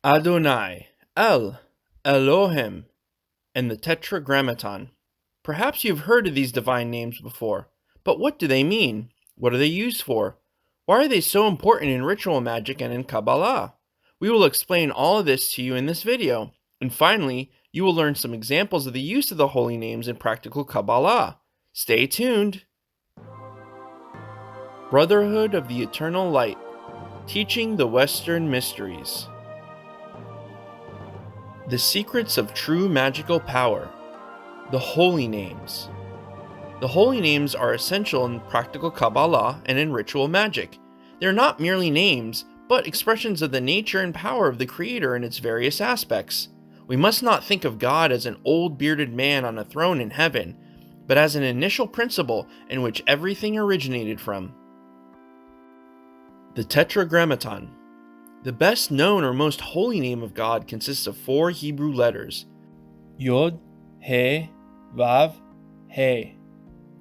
Adonai, Elohim, and the Tetragrammaton. Perhaps you've heard of these divine names before, but what do they mean? What are they used for? Why are they so important in ritual magic and in Qabbalah? We will explain all of this to you in this video. And finally, you will learn some examples of the use of the holy names in practical Qabbalah. Stay tuned! Brotherhood of the Eternal Light, Teaching the Western Mysteries. The secrets of true magical power. The holy names. The holy names are essential in practical Qabbalah and in ritual magic. They are not merely names, but expressions of the nature and power of the Creator in its various aspects. We must not think of God as an old bearded man on a throne in heaven, but as an initial principle in which everything originated from. The Tetragrammaton. The best known or most holy name of God consists of 4 Hebrew letters, Yod, He, Vav, He,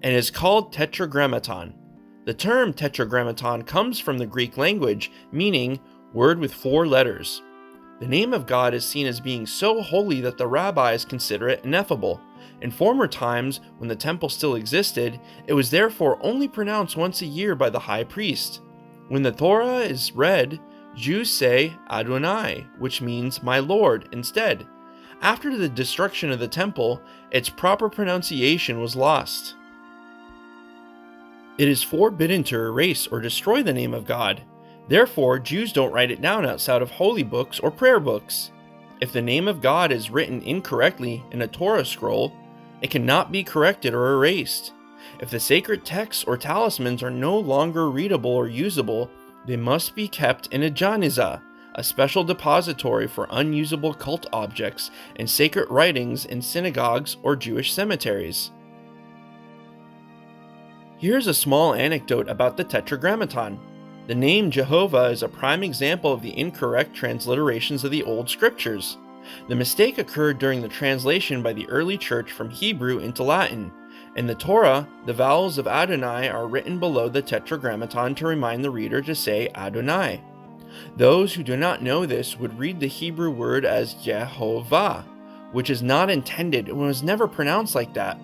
and is called Tetragrammaton. The term Tetragrammaton comes from the Greek language, meaning word with 4 letters. The name of God is seen as being so holy that the rabbis consider it ineffable. In former times, when the temple still existed, it was therefore only pronounced once a year by the high priest. When the Torah is read, Jews say Adonai, which means my Lord, instead. After the destruction of the temple, its proper pronunciation was lost. It is forbidden to erase or destroy the name of God. Therefore, Jews don't write it down outside of holy books or prayer books. If the name of God is written incorrectly in a Torah scroll, it cannot be corrected or erased. If the sacred texts or talismans are no longer readable or usable, they must be kept in a janizah, a special depository for unusable cult objects and sacred writings in synagogues or Jewish cemeteries. Here's a small anecdote about the Tetragrammaton. The name Jehovah is a prime example of the incorrect transliterations of the Old Scriptures. The mistake occurred during the translation by the early church from Hebrew into Latin. In the Torah, the vowels of Adonai are written below the Tetragrammaton to remind the reader to say Adonai. Those who do not know this would read the Hebrew word as Yehovah, which is not intended and was never pronounced like that.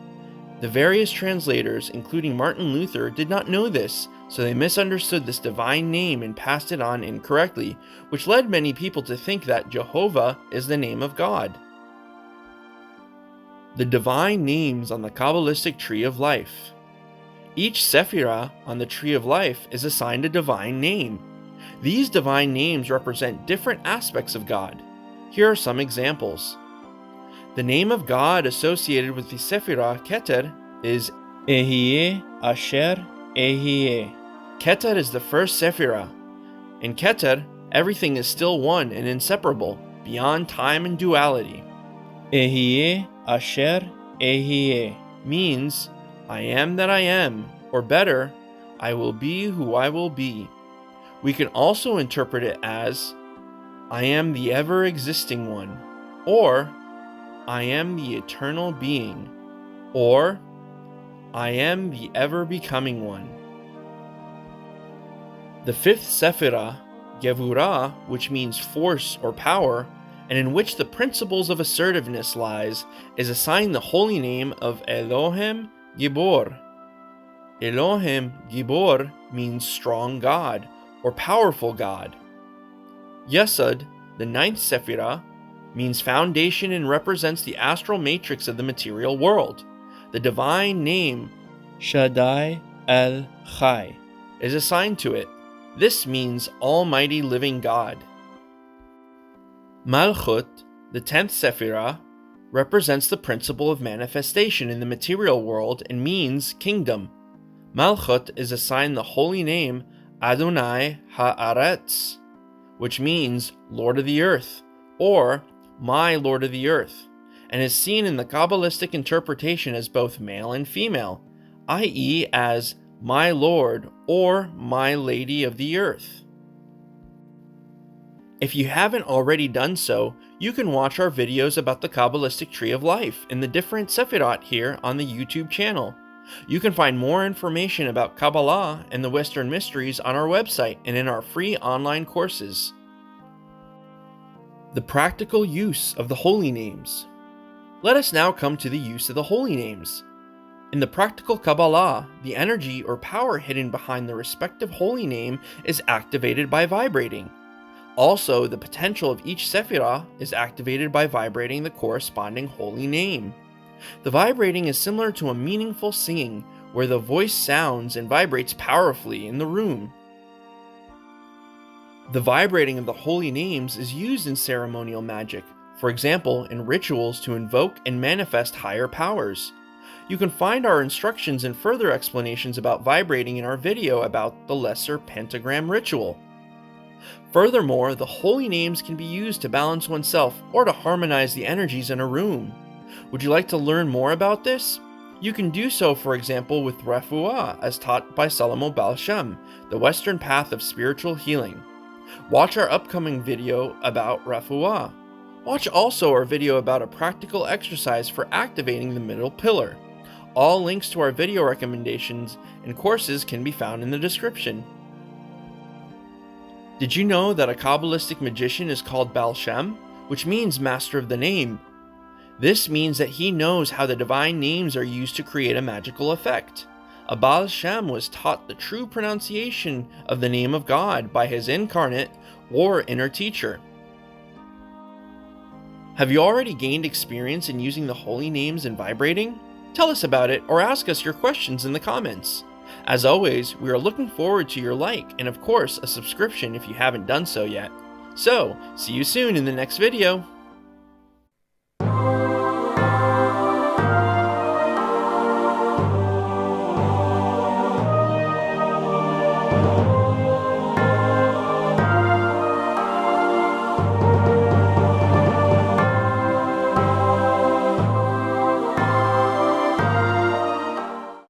The various translators, including Martin Luther, did not know this, so they misunderstood this divine name and passed it on incorrectly, which led many people to think that Jehovah is the name of God. The divine names on the Kabbalistic Tree of Life. Each Sephirah on the Tree of Life is assigned a divine name. These divine names represent different aspects of God. Here are some examples. The name of God associated with the Sephirah Keter is Ehyeh Asher Ehyeh. Keter is the first Sephirah. In Keter, everything is still one and inseparable, beyond time and duality. Ehyeh Asher Ehyeh means, I am that I am, or better, I will be who I will be. We can also interpret it as, I am the ever-existing one, or I am the eternal being, or I am the ever-becoming one. The 5th Sephirah, Gevurah, which means force or power, and in which the principles of assertiveness lies, is assigned the holy name of Elohim Gibor. Elohim Gibor means strong God, or powerful God. Yesod, the 9th Sephirah, means foundation and represents the astral matrix of the material world. The divine name, Shaddai El Chai, is assigned to it. This means Almighty Living God. Malchut, the 10th Sephirah, represents the principle of manifestation in the material world and means kingdom. Malchut is assigned the holy name Adonai Haaretz, which means Lord of the Earth, or My Lord of the Earth, and is seen in the Kabbalistic interpretation as both male and female, i.e. as My Lord or My Lady of the Earth. If you haven't already done so, you can watch our videos about the Kabbalistic Tree of Life in the different Sephirot here on the YouTube channel. You can find more information about Qabbalah and the Western Mysteries on our website and in our free online courses. The practical use of the holy names. Let us now come to the use of the holy names. In the practical Qabbalah, the energy or power hidden behind the respective holy name is activated by vibrating. Also, the potential of each sephirah is activated by vibrating the corresponding holy name. The vibrating is similar to a meaningful singing, where the voice sounds and vibrates powerfully in the room. The vibrating of the holy names is used in ceremonial magic, for example, in rituals to invoke and manifest higher powers. You can find our instructions and further explanations about vibrating in our video about the lesser pentagram ritual. Furthermore, the holy names can be used to balance oneself or to harmonize the energies in a room. Would you like to learn more about this? You can do so, for example, with Refuah, as taught by Salomo Baal-Shem, the Western path of spiritual healing. Watch our upcoming video about Refuah. Watch also our video about a practical exercise for activating the middle pillar. All links to our video recommendations and courses can be found in the description. Did you know that a Kabbalistic magician is called Baal-Shem, which means master of the name? This means that he knows how the divine names are used to create a magical effect. A Baal-Shem was taught the true pronunciation of the name of God by his incarnate or inner teacher. Have you already gained experience in using the holy names and vibrating? Tell us about it or ask us your questions in the comments. As always, we are looking forward to your like and of course a subscription if you haven't done so yet. So, see you soon in the next video.